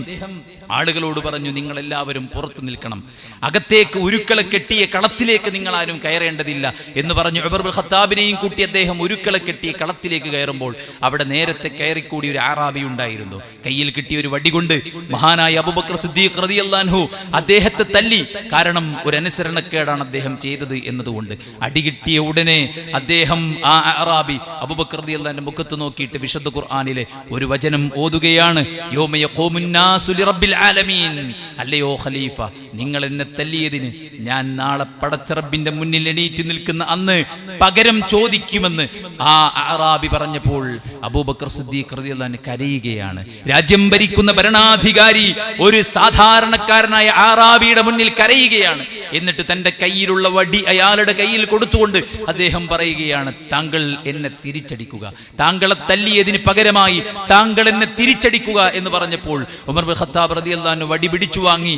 ആളുകളോട് പറഞ്ഞു, നിങ്ങളെല്ലാവരും പുറത്തു നിൽക്കണം, അകത്തേക്ക് ഉരുക്കളെ കെട്ടിയ കളത്തിലേക്ക് നിങ്ങൾ ആരും കയറേണ്ടതില്ല എന്ന് പറഞ്ഞു ഉമർ ഇബ്നുൽ ഖത്താബിനെയും കൂട്ടി അദ്ദേഹം ഉരുക്കളെ കെട്ടിയ കളത്തിലേക്ക് കയറുമ്പോൾ അവിടെ നേരത്തെ കയറിക്കൂടി ഒരു അറാബി ഉണ്ടായിരുന്നു. കയ്യിൽ കിട്ടിയ ഒരു വടി കൊണ്ട് മഹാനായ അബൂബക്കർ സിദ്ദീഖ് റളിയല്ലാഹു അൻഹു അദ്ദേഹത്തെ തല്ലി. കാരണം ഒരു അനുസരണക്കേടാണ് അദ്ദേഹം ചെയ്തത് എന്നതുകൊണ്ട്. അടി കിട്ടിയ ഉടനെ അദ്ദേഹം ആ അറാബി അബൂബക്കർ റളിയല്ലാഹു അൻഹു മുഖത്ത് നോക്കിയിട്ട് വിശുദ്ധ ഖുർആനിലെ ഒരു വചനം ഓതുകയാണ്, യൗമ യഖൂമുന്നാസു ലിറബ്ബിൽ ആലമീൻ. അല്ലയോ ഖലീഫ, നിങ്ങൾ എന്നെ തല്ലിയതിന് ഞാൻ നാളെ പടച്ച റബ്ബിന്റെ മുന്നിൽ എണീറ്റ് നിൽക്കുന്ന അന്ന് പകരം ചോദിക്കുമെന്ന് ആ അറാബി പറഞ്ഞപ്പോൾ അബൂബക്കർ സിദ്ദീഖ് റളിയല്ലാഹു അൻഹു കരയുകയാണ്. രാജ്യം ഭരിക്കുന്ന ഭരണാധികാരി ഒരു സാധാരണക്കാരനായ അറാബിയുടെ മുന്നിൽ കരയുകയാണ്. എന്നിട്ട് തന്റെ കയ്യിലുള്ള വടി അയാളുടെ കയ്യിൽ കൊടുത്തുകൊണ്ട് അദ്ദേഹം പറയുകയാണ്, താങ്കൾ എന്നെ തിരിച്ചടിക്കുക, താങ്കളെ തല്ലിയതിന് പകരമായി താങ്കൾ എന്നെ തിരിച്ചടിക്കുക എന്ന് പറഞ്ഞപ്പോൾ ഉമർ ഇബ്നുൽ ഖത്താബ് റളിയല്ലാഹു അൻഹു വടി പിടിച്ചു വാങ്ങി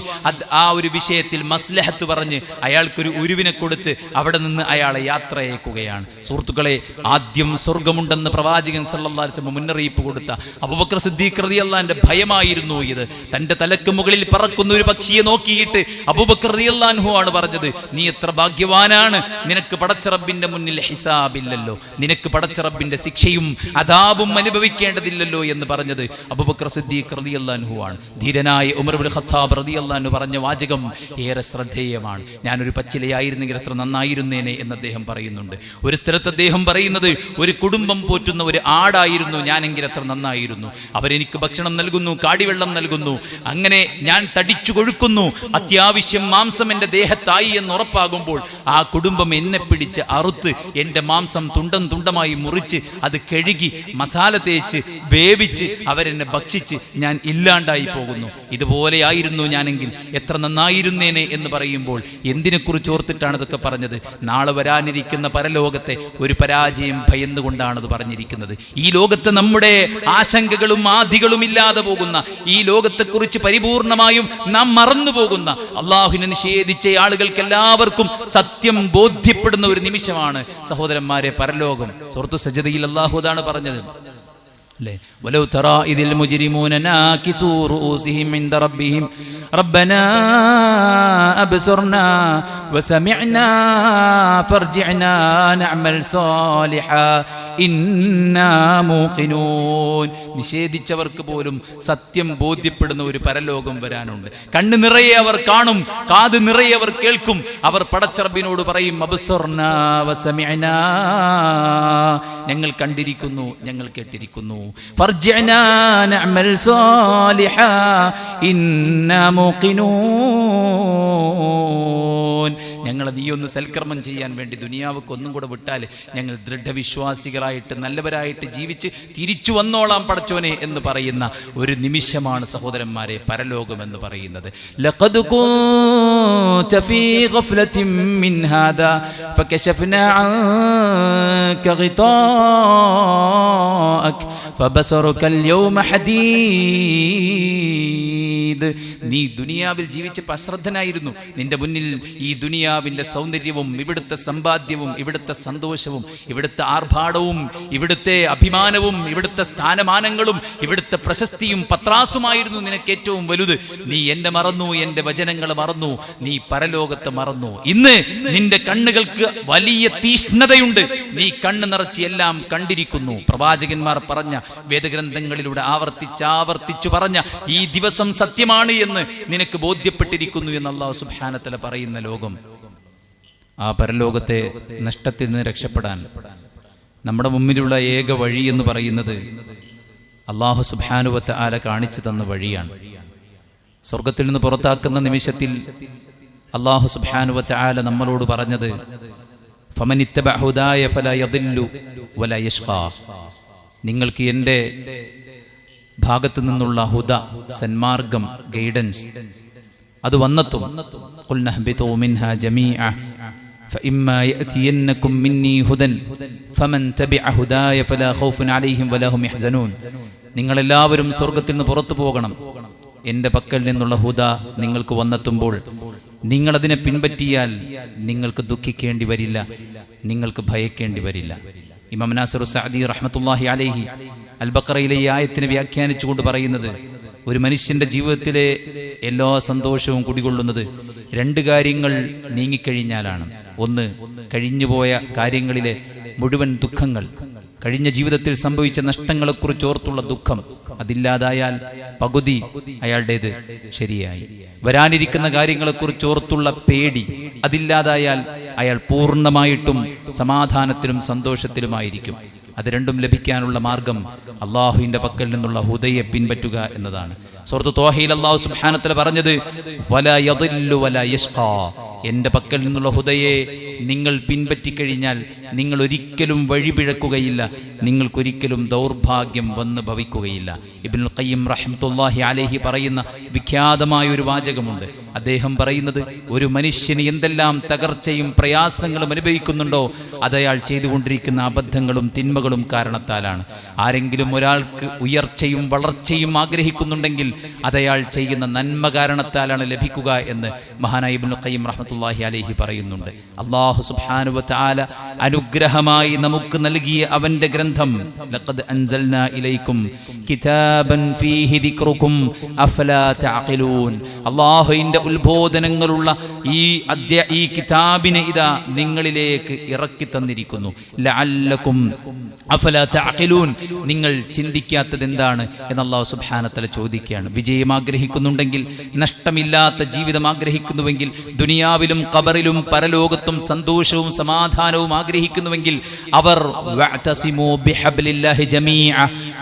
ആ ഒരു വിഷയത്തിൽ മസ്ലഹത്ത് പറഞ്ഞ് അയാൾക്കൊരു ഉരുവിനെ കൊടുത്ത് അവിടെ നിന്ന് അയാളെ യാത്രയക്കുകയാണ്. സുഹൃത്തുക്കളെ, ആദ്യം സ്വർഗമുണ്ടെന്ന് പ്രവാചകൻ സല്ലല്ലാഹു അലൈഹി വസല്ലം മുന്നറിയിപ്പ് കൊടുത്ത അബൂബക്കർ സിദ്ദീഖ് റളിയല്ലാഹു അൻഹു ഭയമായിരുന്നു ഇത്. തന്റെ തലക്ക് മുകളിൽ പറക്കുന്ന ഒരു പക്ഷിയെ നോക്കിയിട്ട് അബൂബക്കർ റളിയല്ലാഹു അൻഹു ആണ് പറഞ്ഞത്, നീ എത്ര ഭാഗ്യവാനാണ്, നിനക്ക് പടച്ച റബ്ബിന്റെ മുന്നിൽ ഹിസാബില്ലല്ലോ, നിനക്ക് പടച്ച റബ്ബിന്റെ ശിക്ഷയും അദാബും അനുഭവിക്കേണ്ടതില്ലല്ലോ എന്ന് പറഞ്ഞത് അബൂബക്കർ സിദ്ദീഖ് റളിയല്ലാഹു അൻഹു ആണ്. ധീരനായ ഉമർ ഇബ്നുൽ ഖത്താബ് റളിയല്ലാഹു അൻഹു പറഞ്ഞ വാചകം ഏറെ ശ്രദ്ധേയമാണ്. ഞാനൊരു പച്ചിലയായിരുന്നെങ്കിൽ എത്ര നന്നായിരുന്നേനെ എന്ന് അദ്ദേഹം പറയുന്നുണ്ട്. ഒരു സ്ഥലത്ത് അദ്ദേഹം പറയുന്നത്, ഒരു കുടുംബം പോറ്റുന്ന ഒരു ആടായിരുന്നു ഞാനെങ്കിൽ എത്ര നന്നായിരുന്നു, അവരെനിക്ക് ഭക്ഷണം നൽകുന്നു, കാടിവെള്ളം നൽകുന്നു, അങ്ങനെ ഞാൻ തടിച്ചു കൊഴുക്കുന്നു, അത്യാവശ്യം മാംസം എൻ്റെ ദേഹത്തായി എന്ന് ഉറപ്പാകുമ്പോൾ ആ കുടുംബം എന്നെ പിടിച്ച് അറുത്ത് എൻ്റെ മാംസം തുണ്ടം തുണ്ടമായി മുറിച്ച് അത് കഴുകി മസാല തേച്ച് വേവിച്ച് അവരെന്നെ ഭക്ഷിച്ച് ഞാൻ ഇല്ലാണ്ടായി പോകുന്നു. ഇതുപോലെയായിരുന്നു ഞാനെങ്കിൽ എത്ര നന്നായിരുന്നേനെ എന്ന് പറയുമ്പോൾ എന്തിനെക്കുറിച്ച് ഓർത്തിട്ടാണ് ഇതൊക്കെ പറഞ്ഞത്? നാളെ വരാനിരിക്കുന്ന പരലോകത്തെ ഒരു പരാജയം ഭയന്നുകൊണ്ടാണ് അത് പറഞ്ഞിരിക്കുന്നത്. ഈ ലോകത്ത് നമ്മുടെ ആശങ്കകളും ആധികളും ഇല്ലാതെ പോകുന്ന, ഈ ലോകത്തെക്കുറിച്ച് പരിപൂർണമായും നാം മറന്നു പോകുന്ന, അള്ളാഹുവിനെ നിഷേധിച്ച ആളുകൾക്ക് എല്ലാവർക്കും സത്യം ബോധ്യപ്പെടുന്ന ഒരു നിമിഷമാണ് സഹോദരന്മാരെ പരലോകം. സൂറത്തു സജ്ദയിൽ അല്ലാഹു അതാണ് പറഞ്ഞത്, ولو ترى إذ المجرمون ناكسوا رؤوسهم عند ربهم ربنا أبصرنا وسمعنا فارجعنا نعمل صالحا إنا موقنون. നിഷേധിച്ചവർക്ക് പോലും സത്യം ബോധ്യപ്പെടുന്ന ഒരു പരലോകം വരാനുണ്ട്. കണ്ണ് നിറയെ അവർ കാണും, കാത് നിറയെ അവർ കേൾക്കും. അവർ പടച്ച റബ്ബിനോട് പറയും, അബ്സർനാ വസമിഅനാ, ഞങ്ങൾ കണ്ടിരിക്കുന്നു, ഞങ്ങൾ കേട്ടിരിക്കുന്നു. ഫർജിഅനാ നഅമൽ സാലിഹാ ഇന്നാ മൂഖിനൂൻ. ഞങ്ങൾ നീയൊന്ന് സൽക്കർമ്മം ചെയ്യാൻ വേണ്ടി ദുനിയാവക്ക് ഒന്നും കൂടെ വിട്ടാൽ ഞങ്ങൾ ദൃഢവിശ്വാസികളായിട്ട് നല്ലവരായിട്ട് ജീവിച്ച് തിരിച്ചു വന്നോളാം പടച്ചോനെ എന്ന് പറയുന്ന ഒരു നിമിഷമാണ് സഹോദരന്മാരെ പരലോകം എന്ന് പറയുന്നത്. ലഖദ് കുൻത ഫീ ഗഫ്ലത്തിൻ മിൻ ഹാദാ ഫകശഫ്നാ അൻക ഗിതാഅക ഫബസറുകൽ യൗമ ഹദീദ്. നീ ദുനിയാവിൽ ജീവിച്ചപ്പോൾ അശ്രദ്ധനായിരുന്നു. നിന്റെ മുന്നിൽ ഈ ദുനിയാവിന്റെ സൗന്ദര്യവും ഇവിടുത്തെ സമ്പാദ്യവും ഇവിടുത്തെ സന്തോഷവും ഇവിടുത്തെ ആർഭാടവും ഇവിടുത്തെ അഭിമാനവും ഇവിടുത്തെ സ്ഥാനമാനങ്ങളും ഇവിടുത്തെ പ്രശസ്തിയും പത്രാസുമായിരുന്നു നിനക്ക് ഏറ്റവും വലുത്. നീ എന്നെ മറന്നു, എന്റെ വചനങ്ങൾ മറന്നു, നീ പരലോകത്തെ മറന്നു. ഇന്ന് നിന്റെ കണ്ണുകൾക്ക് വലിയ തീഷ്ണതയുണ്ട്, നീ നിറച്ച് എല്ലാം കണ്ടിരിക്കുന്നു. പ്രവാചകന്മാർ പറഞ്ഞ, വേദഗ്രന്ഥങ്ങളിലൂടെ ആവർത്തിച്ചു പറഞ്ഞ ഈ ദിവസം സത്യമാണ് എന്ന് നിനക്ക് ബോധ്യപ്പെട്ടിരിക്കുന്നു എന്ന് അല്ലാഹു സുബ്ഹാനഹു വ തആല പറയുന്ന ലോകം. ആ പരലോകത്തെ നഷ്ടത്തിൽ നിന്ന് രക്ഷപ്പെടാൻ നമ്മുടെ മുമ്പിലുള്ള ഏക വഴി എന്ന് പറയുന്നത് അല്ലാഹു സുബ്ഹാനഹു വ തആല കാണിച്ചു തന്ന വഴിയാണ്. സ്വർഗത്തിൽ നിന്ന് പുറത്താക്കുന്ന നിമിഷത്തിൽ അല്ലാഹു സുബ്ഹാനഹു വ തആല നമ്മളോട് പറഞ്ഞത്, ഫമനിത്തബഅ ഹുദായ ഫലാ യദില്ലു വലാ യശ്ഖാ. നിങ്ങൾക്ക് എൻ്റെ ഭാഗത്തു നിന്നുള്ള ഹുദ, സന്മാർഗം, ഗൈഡൻസ് അത് വന്നെത്തും. ഖുൽ നഹ്ബിതു മിൻഹാ ജമീഅ ഫഇമ്മാ യഅതിയന്നകും മിന്നി ഹുദൻ ഫമൻ തബിഅ ഹുദായ ഫലാ ഖൗഫുൻ അലൈഹിം വലാ ഹും യഹ്സനൂൻ. നിങ്ങളെല്ലാവരും സ്വർഗത്തിൽ നിന്ന് പുറത്തു പോകണം. എൻ്റെ പക്കൽ നിന്നുള്ള ഹുദ നിങ്ങൾക്ക് വന്നെത്തുമ്പോൾ നിങ്ങളതിനെ പിൻപറ്റിയാൽ നിങ്ങൾക്ക് ദുഃഖിക്കേണ്ടി വരില്ല, നിങ്ങൾക്ക് ഭയക്കേണ്ടി വരില്ല. ഇമാം നാസിർ സഅദി റഹ്മത്തുള്ളാഹി അലൈഹി അൽ ബഖറയിലെ ഈ ആയത്തിനെ വ്യാഖ്യാനിച്ചുകൊണ്ട് പറയുന്നത്, ഒരു മനുഷ്യന്റെ ജീവിതത്തിലെ എല്ലാ സന്തോഷവും കുടികൊള്ളുന്നത് രണ്ട് കാര്യങ്ങൾ നീങ്ങിക്കഴിഞ്ഞാലാണ്. ഒന്ന്, കഴിഞ്ഞുപോയ കാര്യങ്ങളിലെ മുഴുവൻ ദുഃഖങ്ങൾ, കഴിഞ്ഞ ജീവിതത്തിൽ സംഭവിച്ച നഷ്ടങ്ങളെക്കുറിച്ച് ഓർത്തുള്ള ദുഃഖം അതില്ലാതായാൽ പകുതി അയാളുടേത് ശരിയായി. വരാനിരിക്കുന്ന കാര്യങ്ങളെക്കുറിച്ച് ഓർത്തുള്ള പേടി അതില്ലാതായാൽ അയാൾ പൂർണ്ണമായിട്ടും സമാധാനത്തിലും സന്തോഷത്തിലുമായിരിക്കും. അത് രണ്ടും ലഭിക്കാനുള്ള മാർഗം അള്ളാഹുവിന്റെ പക്കൽ നിന്നുള്ള ഹുദയെ പിൻപറ്റുക എന്നതാണ്. സൂറത്ത് ത്വാഹയിൽ അല്ലാഹു സുബ്ഹാനഹു വ തആല പറഞ്ഞത്, വലാ യദില്ലു വലാ യശ്ഖാ. എൻ്റെ പക്കൽ നിന്നുള്ള ഹുദയെ നിങ്ങൾ പിൻപറ്റിക്കഴിഞ്ഞാൽ നിങ്ങൾ ഒരിക്കലും വഴിപിഴക്കുകയില്ല, നിങ്ങൾക്കൊരിക്കലും ദൗർഭാഗ്യം വന്ന് ഭവിക്കുകയില്ല. ഇബ്നുൽ ഖയ്യിം റഹ്മത്തുള്ളാഹി അലൈഹി പറയുന്ന വിഖ്യാതമായ ഒരു വാചകമുണ്ട്. അദ്ദേഹം പറയുന്നത്, ഒരു മനുഷ്യന് എന്തെല്ലാം തകർച്ചയും പ്രയാസങ്ങളും അനുഭവിക്കുന്നുണ്ടോ അതയാൾ ചെയ്തുകൊണ്ടിരിക്കുന്ന അബദ്ധങ്ങളും തിന്മകളും കാരണത്താലാണ്. ആരെങ്കിലും ഒരാൾക്ക് ഉയർച്ചയും വളർച്ചയും ആഗ്രഹിക്കുന്നുണ്ടെങ്കിൽ അതയാൾ ചെയ്യുന്ന നന്മ കാരണത്താലാണ് ലഭിക്കുക എന്ന് മഹാനായ ഇബ്നുൽ ഖയ്യിം റഹ്മത്തുള്ളാഹി അലൈഹി പറയുന്നുണ്ട്. അല്ലാഹു സുബ്ഹാനഹു വ തആല അനുഗ്രഹമായി നമുക്ക് നൽകിയ അവന്റെ ഗ്രന്ഥം, ലഖദ് അൻസൽനാ ഇലൈക്കും കിതാബൻ ഫീഹി ദിക്റുക്കും അഫലാ തഅഖിലൂൻ. അല്ലാഹുവിന്റെ ഉത്ബോധനങ്ങളുള്ള ഈ കിതാബിനെ ഇതാ നിങ്ങളിലേക്ക് ഇറക്കി തന്നിരിക്കുന്നു. ലഅല്ലക്കും അഫലാ തഅഖിലൂൻ, നിങ്ങൾ ചിന്തിക്കാത്തത് എന്താണ് എന്ന് അല്ലാഹു സുബ്ഹാനഹു വ തആല ചോദിക്കുകയാണ്. വിജയം ആഗ്രഹിക്കുന്നുണ്ടെങ്കിൽ, നഷ്ടമില്ലാത്ത ജീവിതം ആഗ്രഹിക്കുന്നുവെങ്കിൽ, ദുനിയാവിലും ഖബറിലും പരലോകത്തും സന്തോഷവും സമാധാനവും ആഗ്രഹിക്കുന്നുവെങ്കിൽ അവർ വഅതസിമു ബിഹബ്ലില്ലാഹി ജമീഅ,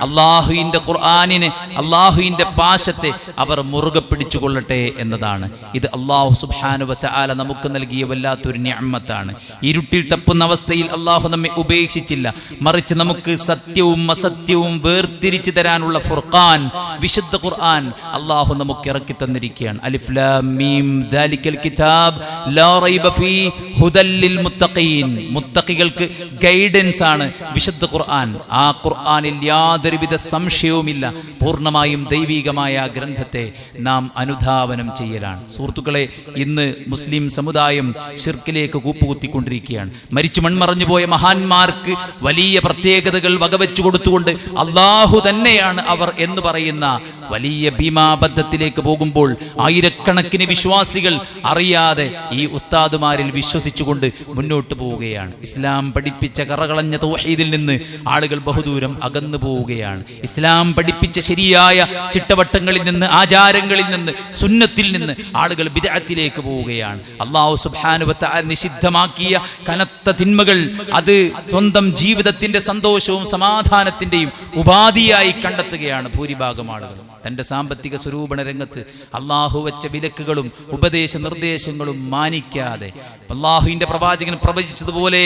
അല്ലാഹുവിന്റെ ഖുർആനിനെ, അല്ലാഹുവിന്റെ പാശത്തെ അവർ മുറുകെ പിടിച്ചുകൊള്ളട്ടെ എന്നതാണ്. ഇത് അല്ലാഹു സുബ്ഹാനഹു വ തആല നമുക്ക് നൽകിയ വല്ലാത്തൊരു നിഅമത്താണ്. ഇരുട്ടിൽ തപ്പുന്ന അവസ്ഥയിൽ അല്ലാഹു നമ്മെ ഉപേക്ഷിച്ചില്ല, മറിച്ച് നമുക്ക് സത്യവും അസത്യവും വേർതിരിച്ചു തരാനുള്ള ഫുർഖാൻ, വിശുദ്ധ ഖുർആൻ അല്ലാഹു നമുക്ക് ഇറക്കി തന്നിരിക്കുകയാണ്. അലിഫ് ലാം മീം ദാലിക്കൽ കിതാബ് ലാ റൈബ ഫീ ഹുദൽ ലിൽ മുത്തഖീൻ. മുത്തഖികൾക്ക് ഗൈഡൻസ് ആണ് വിശുദ്ധ ഖുർആൻ. ആ ഖുർആനിൽ യാതൊരുവിധ സംശയവുമില്ല. പൂർണ്ണമായും ദൈവികമായ ഗ്രന്ഥത്തെ നാം അനുധാവനം ചെയ്യലാണ്. സുഹൃത്തുക്കളെ, ഇന്ന് മുസ്ലിം സമുദായം ശിർക്കിലേക്ക് കൂപ്പുകുത്തിക്കൊണ്ടിരിക്കുകയാണ്. മരിച്ചു മൺമറഞ്ഞു പോയ മഹാന്മാർക്ക് വലിയ പ്രത്യേകതകൾ വകവെച്ചു കൊടുത്തുകൊണ്ട് അള്ളാഹു തന്നെയാണ് അവർ എന്ന് പറയുന്ന വലിയ ഭീമാബദ്ധത്തിലേക്ക് പോകുമ്പോൾ ആയിരക്കണക്കിന് വിശ്വാസികൾ അറിയാതെ ഈ ഉസ്താദുമാരിൽ വിശ്വസിച്ചുകൊണ്ട് മുന്നോട്ട് പോവുകയാണ്. ഇസ്ലാം പഠിപ്പിച്ച കറകളഞ്ഞ തൗഹീദിൽ നിന്ന് ആളുകൾ ബഹുദൂരം അകന്നു പോവുകയാണ്. ഇസ്ലാം പഠിപ്പിച്ച ശരിയായ ചിട്ടവട്ടങ്ങളിൽ നിന്ന്, ആചാരങ്ങളിൽ നിന്ന്, സുന്നത്തിൽ നിന്ന് ആളുകൾ ബിദ്അത്തിലേക്ക് പോവുകയാണ്. അല്ലാഹു സുബ്ഹാനഹു വ തആല നിഷിദ്ധമാക്കിയ കനത്ത തിന്മകൾ അത് സ്വന്തം ജീവിതത്തിന്റെ സന്തോഷവും സമാധാനത്തിന്റെയും ഉപാധിയായി കണ്ടെത്തുകയാണ് ഭൂരിഭാഗം ആളുകളും. തന്റെ സാമ്പത്തിക സ്വരൂപണ രംഗത്ത് അള്ളാഹു വെച്ച വിലക്കുകളും ഉപദേശ നിർദ്ദേശങ്ങളും മാനിക്കാതെ അള്ളാഹുവിന്റെ പ്രവാചകൻ പ്രവചിച്ചതുപോലെ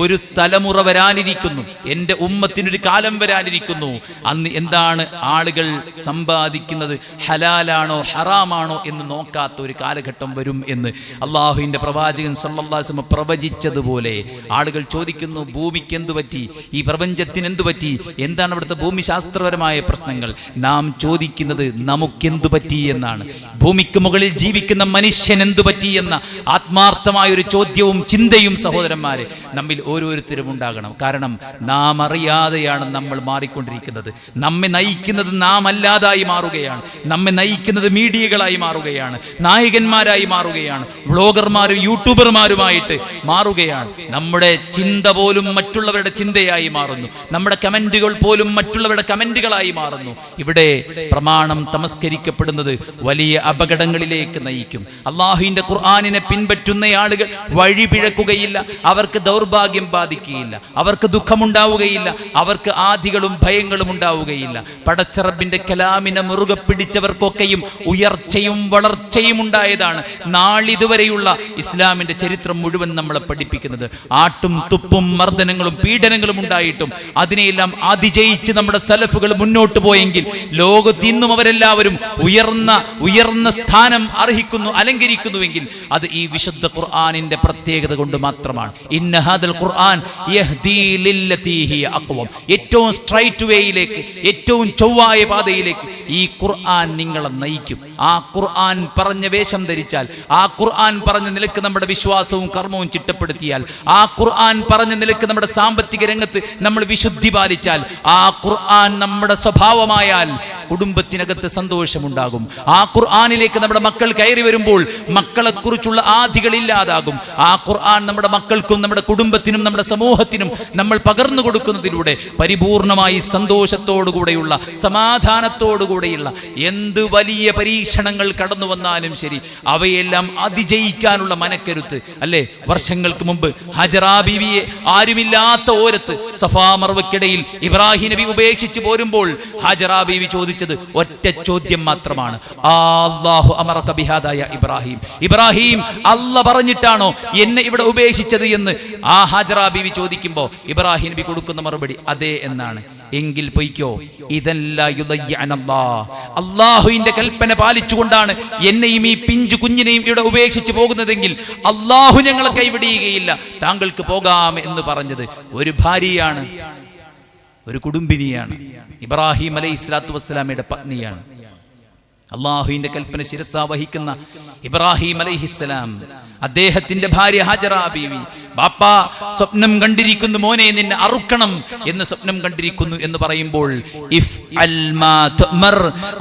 ഒരു തലമുറ വരാനിരിക്കുന്നു, എൻ്റെ ഉമ്മത്തിനൊരു കാലം വരാനിരിക്കുന്നു. അന്ന് എന്താണ് ആളുകൾ സമ്പാദിക്കുന്നത്, ഹലാലാണോ ഹറാമാണോ എന്ന് നോക്കാത്ത ഒരു കാലഘട്ടം വരും എന്ന് അള്ളാഹുവിന്റെ പ്രവാചകൻ സല്ലല്ലാഹു അലൈഹി വസല്ലം പ്രവചിച്ചതുപോലെ ആളുകൾ ചോദിക്കുന്നു, ഭൂമിക്ക് എന്തു പറ്റി, ഈ പ്രപഞ്ചത്തിന് എന്തു പറ്റി, എന്താണ് അവിടുത്തെ ഭൂമിശാസ്ത്രപരമായ പ്രശ്നങ്ങൾ? നാം ചോദിക്കുന്നത് നമുക്കെന്തു പറ്റി എന്നാണ്. ഭൂമിക്ക് മുകളിൽ ജീവിക്കുന്ന മനുഷ്യൻ എന്തു പറ്റി എന്ന ആത്മാർത്ഥമായ ഒരു ചോദ്യവും ചിന്തയും സഹോദരന്മാരെ നമ്മിൽ ഓരോരുത്തരും ഉണ്ടാകണം. കാരണം നാം അറിയാതെയാണ് നമ്മൾ മാറിക്കൊണ്ടിരിക്കുന്നത്. നമ്മെ നയിക്കുന്നത് നാം അല്ലാതായി മാറുകയാണ്. നമ്മെ നയിക്കുന്നത് മീഡിയകളായി മാറുകയാണ്, നായകന്മാരായി മാറുകയാണ്, വ്ളോഗർമാരും യൂട്യൂബർമാരുമായിട്ട് മാറുകയാണ്. നമ്മുടെ ചിന്ത പോലും മറ്റുള്ളവരുടെ ചിന്തയായി മാറുന്നു. നമ്മുടെ കമന്റുകൾ പോലും മറ്റുള്ളവരുടെ കമന്റുകളായി മാറുന്നു. ഇവിടെ പ്രമാണം തമസ്കരിക്കപ്പെടുന്നത് വലിയ അപകടങ്ങളിലേക്ക് നയിക്കും. അള്ളാഹുവിന്റെ ഖുർആനിനെ പിൻപറ്റുന്ന ആളുകൾ വഴി പിഴക്കുകയില്ല, അവർക്ക് ദൗർഭാഗ്യം ബാധിക്കുകയില്ല, അവർക്ക് ദുഃഖമുണ്ടാവുകയില്ല, അവർക്ക് ആധികളും ഭയങ്ങളും ഉണ്ടാവുകയില്ല. പടച്ചറബിന്റെ കലാമിനെ മുറുകെ പിടിച്ചവർക്കൊക്കെയും ഉയർച്ചയും വളർച്ചയും ഉണ്ടായതാണ് നാളിതുവരെയുള്ള ഇസ്ലാമിന്റെ ചരിത്രം മുഴുവൻ നമ്മളെ പഠിപ്പിക്കുന്നത്. ആട്ടും തുപ്പും മർദ്ദനങ്ങളും പീഡനങ്ങളും ഉണ്ടായിട്ടും അതിനെയെല്ലാം അതിജയിച്ച് നമ്മുടെ സലഫുകൾ മുന്നോട്ട് പോയെങ്കിൽ ലോകത്ത് ഇന്നും അവരെല്ലാവരും ഉയർന്ന സ്ഥാനം അർഹിക്കുന്നു, അലങ്കരിക്കുന്നുവെങ്കിൽ അത് ഈ വിശുദ്ധ ഖുർആനിന്റെ പ്രത്യേകത കൊണ്ട് മാത്രമാണ്. ഇന്ന ഹാദൽ ഖുർആൻ യഹ്ദീ ലില്ലതീ ഹിയ അഖ്വം. ഏറ്റവും സ്ട്രൈറ്റ് വേയിലേക്ക്, ഏറ്റവും ചൊവ്വായ പാതയിലേക്ക് ഈ ഖുർആൻ നിങ്ങളെ നയിക്കും. ആ ഖുർആൻ പറഞ്ഞ വേഷം ധരിച്ചാൽ, ആ ഖുർആൻ പറഞ്ഞ നിലക്ക് നമ്മുടെ വിശ്വാസവും കർമ്മവും ചിട്ടപ്പെടുത്തിയാൽ, ആ ഖുർആൻ പറഞ്ഞ നിലക്ക് നമ്മുടെ സാമ്പത്തിക രംഗത്ത് നമ്മൾ വിശുദ്ധി പാലിച്ചാൽ, ആ ഖുർആൻ നമ്മുടെ സ്വഭാവമായാൽ കുടുംബത്തിനകത്ത് സന്തോഷമുണ്ടാകും. ആ ഖുർആനിലേക്ക് നമ്മുടെ മക്കൾ കയറി വരുമ്പോൾ മക്കളെക്കുറിച്ചുള്ള ആധികൾ ഇല്ലാതാകും. ആ ഖുർആൻ നമ്മുടെ മക്കൾക്കും നമ്മുടെ കുടുംബത്തിനും നമ്മുടെ സമൂഹത്തിനും നമ്മൾ പകർന്നു കൊടുക്കുന്നതിലൂടെ പരിപൂർണമായി സന്തോഷത്തോടുകൂടെയുള്ള സമാധാനത്തോടുകൂടെയുള്ള എന്ത് വലിയ പരീക്ഷണങ്ങൾ കടന്നു വന്നാലും ശരി അവയെല്ലാം അതിജയിക്കാനുള്ള മനക്കരുത്ത് അല്ലേ. വർഷങ്ങൾക്ക് മുമ്പ് ഹജറാ ബീവിയെ ആരുമില്ലാത്ത ഓരത്ത് സഫാ മർവയ്ക്കിടയിൽ ഇബ്രാഹിം നബി ഉപേക്ഷിച്ച് പോരുമ്പോൾ ഹജറാ ബീവി ചോദിച്ചത് ഒറ്റ ചോദ്യം മാത്രമാണ്, അല്ലാഹു അമറക ബിഹാദായ ഇബ്രാഹിം, ഇബ്രാഹിം അല്ല പറഞ്ഞിട്ടാണോ എന്നെ ഇവിടെ ഉപേക്ഷിച്ചത് എന്ന് ആ ഹജറാ ബീവി ചോദിക്കുമ്പോൾ ഇബ്രാഹിം നബി കൊടുക്കുന്ന മറുപടി അതെ എന്നാണ്. എങ്കിൽ പൊയ്ക്കോ, അള്ളാഹുവിന്റെ കൽപ്പന പാലിച്ചുകൊണ്ടാണ് എന്നെയും ഈ പിഞ്ചു കുഞ്ഞിനെയും ഇവിടെ ഉപേക്ഷിച്ച് പോകുന്നതെങ്കിൽ അള്ളാഹു ഞങ്ങളെ കൈവിടുകയില്ല, താങ്കൾക്ക് പോകാം എന്ന് പറഞ്ഞത് ഒരു ഭാര്യയാണ്, ഒരു കുടുംബിനിയാണ്, ഇബ്രാഹിം അലൈഹിസ്സലാത്തു വസ്സലാമയുടെ പത്നിയാണ്. അള്ളാഹുവിന്റെ കൽപ്പന ശിരസാ വഹിക്കുന്ന ഇബ്രാഹിം അലൈഹിസ്സലാം, അദ്ദേഹത്തിന്റെ ഭാര്യ ഹാജറാ ബീവി, ബാപ്പ സ്വപ്നം കണ്ടിരിക്കുന്നു, മോനെ നിന്നെ അറുക്കണം എന്ന് സ്വപ്നം കണ്ടിരിക്കുന്നു എന്ന് പറയുമ്പോൾ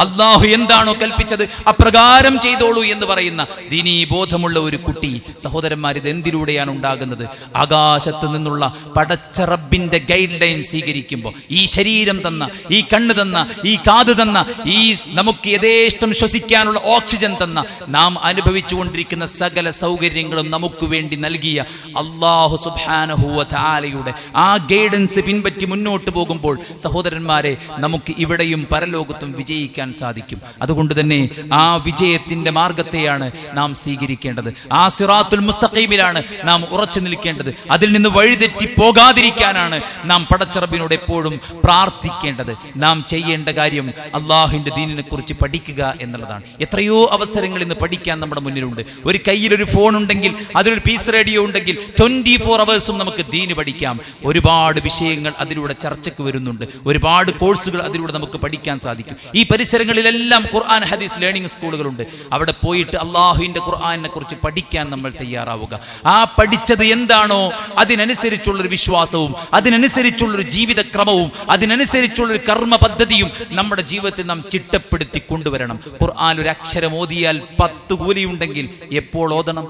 അള്ളാഹു എന്താണോ കൽപ്പിച്ചത് അപ്രകാരം ചെയ്തോളൂ എന്ന് പറയുന്ന ദീനീ ബോധമുള്ള ഒരു കുട്ടി. സഹോദരന്മാർ, ഇത് എന്തിലൂടെയാണ് ഉണ്ടാകുന്നത്? ആകാശത്ത് നിന്നുള്ള പടച്ച റബ്ബിന്റെ ഗൈഡ് ലൈൻ സ്വീകരിക്കുമ്പോൾ, ഈ ശരീരം തന്ന, ഈ കണ്ണ് തന്ന, ഈ കാത് തന്ന, ഈ നമുക്ക് യഥേഷ്ടം ശ്വസിക്കാനുള്ള ഓക്സിജൻ തന്ന, നാം അനുഭവിച്ചുകൊണ്ടിരിക്കുന്ന സകല സൗകര്യങ്ങളും നമുക്ക് വേണ്ടി നൽകിയ അള്ളാഹു അല്ലാഹു സുബ്ഹാനഹു വ തആലയുടെ ആ ഗൈഡൻസ് പിൻപറ്റി മുന്നോട്ട് പോകുമ്പോൾ സഹോദരന്മാരെ നമുക്ക് ഇവിടെയും പരലോകത്തും വിജയിക്കാൻ സാധിക്കും. അതുകൊണ്ട് തന്നെ ആ വിജയത്തിന്റെ മാർഗത്തെയാണ് നാം സ്വീകരിക്കേണ്ടത്. ആ സിറാത്തുൽ മുസ്തഖീമിലാണ് നാം ഉറച്ചു നിൽക്കേണ്ടത്. അതിൽ നിന്ന് വഴിതെറ്റി പോകാതിരിക്കാനാണ് നാം പടച്ചറബിനോട് എപ്പോഴും പ്രാർത്ഥിക്കേണ്ടത്. നാം ചെയ്യേണ്ട കാര്യം അള്ളാഹുവിന്റെ ദീനിനെ കുറിച്ച് പഠിക്കുക എന്നുള്ളതാണ്. എത്രയോ അവസരങ്ങൾ ഇന്ന് പഠിക്കാൻ നമ്മുടെ മുന്നിലുണ്ട്. ഒരു കയ്യിലൊരു ഫോൺ ഉണ്ടെങ്കിൽ, അതിലൊരു പീസ് റേഡിയോ ഉണ്ടെങ്കിൽ 24 അവേഴ്സും നമുക്ക് ദീന് പഠിക്കാം. ഒരുപാട് വിഷയങ്ങൾ അതിലൂടെ ചർച്ചയ്ക്ക് വരുന്നുണ്ട്. ഒരുപാട് കോഴ്സുകൾ അതിലൂടെ നമുക്ക് പഠിക്കാൻ സാധിക്കും. ഈ പരിസരങ്ങളിലെല്ലാം ഖുർആൻ ഹദീസ് ലേണിംഗ് സ്കൂളുകളുണ്ട്. അവിടെ പോയിട്ട് അള്ളാഹുവിന്റെ ഖുർആനെ കുറിച്ച് പഠിക്കാൻ നമ്മൾ തയ്യാറാവുക. ആ പഠിച്ചത് എന്താണോ അതിനനുസരിച്ചുള്ളൊരു വിശ്വാസവും അതിനനുസരിച്ചുള്ളൊരു ജീവിതക്രമവും അതിനനുസരിച്ചുള്ളൊരു കർമ്മ പദ്ധതിയും നമ്മുടെ ജീവിതത്തിൽ നാം ചിട്ടപ്പെടുത്തി കൊണ്ടുവരണം. ഖുർആൻ ഒരു അക്ഷരം ഓതിയാൽ 10 കൂലിയുണ്ടെങ്കിൽ എപ്പോൾ ഓതണം?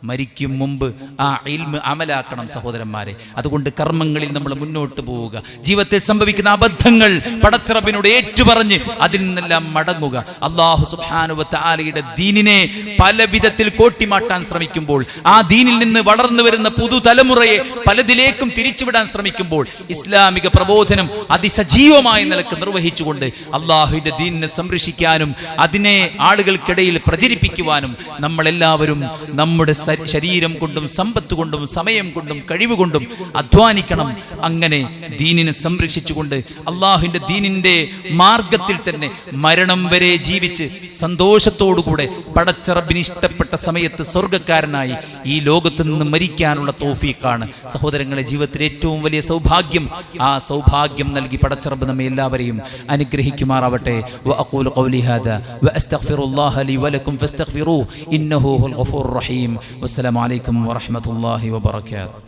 മരിക്കും മുമ്പ് ആ ഇൽമ് അമലാക്കണം സഹോദരന്മാരെ. അതുകൊണ്ട് കർമ്മങ്ങളിൽ നമ്മൾ മുന്നോട്ട് പോവുക. ജീവിതത്തിൽ സംഭവിക്കുന്ന അബദ്ധങ്ങൾ പടച്ചറബിനോട് ഏറ്റുപറഞ്ഞ് അതിൽ നിന്നെല്ലാം മടങ്ങുക. അല്ലാഹു സുബ്ഹാനഹു വ തആലയുടെ ദീനിനെ പല വിധത്തിൽ കോട്ടിമാട്ടാൻ ശ്രമിക്കുമ്പോൾ, ആ ദീനിൽ നിന്ന് വളർന്നു വരുന്ന പുതുതലമുറയെ പലതിലേക്കും തിരിച്ചുവിടാൻ ശ്രമിക്കുമ്പോൾ, ഇസ്ലാമിക പ്രബോധനം അതിസജീവമായ നിലക്ക് നിർവഹിച്ചുകൊണ്ട് അല്ലാഹുവിന്റെ ദീനിനെ സംരക്ഷിക്കാനും അതിനെ ആളുകൾക്കിടയിൽ പ്രചരിപ്പിക്കുവാനും നമ്മളെല്ലാവരും നമ്മുടെ ശരീരം കൊണ്ടും സമ്പത്ത് കൊണ്ടും സമയം കൊണ്ടും കഴിവുകൊണ്ടും അധ്വാനിക്കണം. അങ്ങനെ ദീനിനെ സംരക്ഷിച്ചുകൊണ്ട് അള്ളാഹുവിന്റെ ദീനിന്റെ മാർഗത്തിൽ തന്നെ മരണം വരെ ജീവിച്ച് സന്തോഷത്തോടുകൂടെ പടച്ചറബിന് ഇഷ്ടപ്പെട്ട സമയത്ത് സ്വർഗക്കാരനായി ഈ ലോകത്ത് നിന്ന് മരിക്കാനുള്ള തൗഫീഖാണ് സഹോദരങ്ങളെ ജീവിതത്തിലെ ഏറ്റവും വലിയ സൗഭാഗ്യം. ആ സൗഭാഗ്യം നൽകി പടച്ചറബ് നമ്മെ എല്ലാവരെയും അനുഗ്രഹിക്കുമാറാവട്ടെ. വഅഖൂലു ഖൗലി ഹാദാ വഅസ്തഗ്ഫിറുല്ലാഹ ലി വലക്കും ഫസ്തഗ്ഫിറൂഹു ഇന്നഹു ഹുവൽ ഗഫൂറുർ റഹീം. വസ്സലാമു അലൈക്കും വറഹ്മത്തുള്ളാഹി വബറകാതുഹു.